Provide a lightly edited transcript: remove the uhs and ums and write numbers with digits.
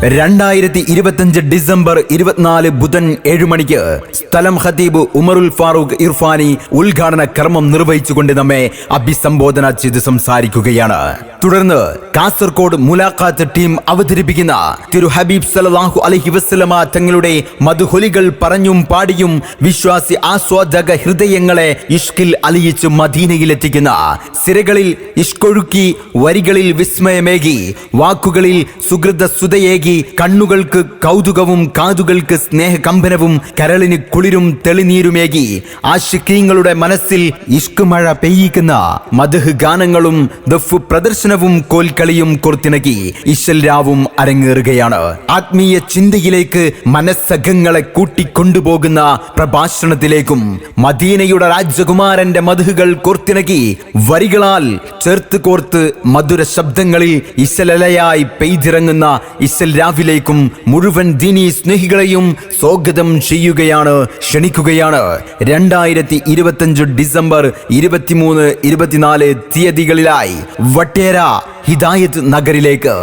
2025 December 24 ബുധൻ 7 മണിക്ക് സ്ഥലം ഖതീബ് ഉമറുൽ ഫാറൂഖ് ഇർഫാനി ഉദ്ഘാടന കർമ്മം നിർവഹിച്ചുകൊണ്ട് നമ്മെ അഭിസംബോധന ചെയ്ത് സംസാരിക്കുകയാണ്. തുടർന്ന് കാസർഗോഡ് മുലാഖാത്ത് ടീം അവതരിപ്പിക്കുന്ന തിരു ഹബീബ് സല്ലല്ലാഹു അലൈഹി വസല്ലമ തങ്ങളുടെ മദ്ഹുലികൾ പറഞ്ഞും പാടിയും വിശ്വാസി ആസ്വാദക ഹൃദയങ്ങളെ ഇഷ്കിൽ അലിയിച്ച് മദീനയിലെത്തിക്കുന്ന സിരകളിൽ ഇഷ്കൊഴുക്കി വരികളിൽ വിസ്മയമേകി വാക്കുകളിൽ സുഹൃത സുതയേകി കണ്ണുകൾക്ക് കൗതുകവും കാതുകൾക്ക് സ്നേഹകമ്പനവും കരളിന് കുളിരും തെളിനീരുമേകി ആശിഖീങ്ങളുടെ മനസ്സിൽ ഇഷ്ക് മഴ പെയ്യിക്കുന്ന മദ്ഹ് ഗാനങ്ങളും ദഫ് പ്രദർശനവും കോൽക്കളിയും കോർത്തിണക്കി ഇശൽ രാവും അരങ്ങേറുകയാണ്. ആത്മീയ ചിന്തയിലേക്ക് മനസ്സകങ്ങളെ കൂട്ടിക്കൊണ്ടുപോകുന്ന പ്രഭാഷണത്തിലേക്കും മദീനയുടെ രാജകുമാരന്റെ മദ്ഹുകൾ കോർത്തിണക്കി വരികളാൽ ചേർത്ത് കോർത്ത് മധുര ശബ്ദങ്ങളിൽ ഇശലലയായി പെയ്തിറങ്ങുന്ന ഇശൽ രാവിലേക്കും മുഴുവൻ ദീനി സ്നേഹികളെയും സ്വാഗതം ചെയ്യുകയാണ്, ക്ഷണിക്കുകയാണ്. 2025 ഡിസംബർ 23, 24 തീയതികളിലായി വട്ടേര ഹിദായത്ത് നഗറിലേക്ക്.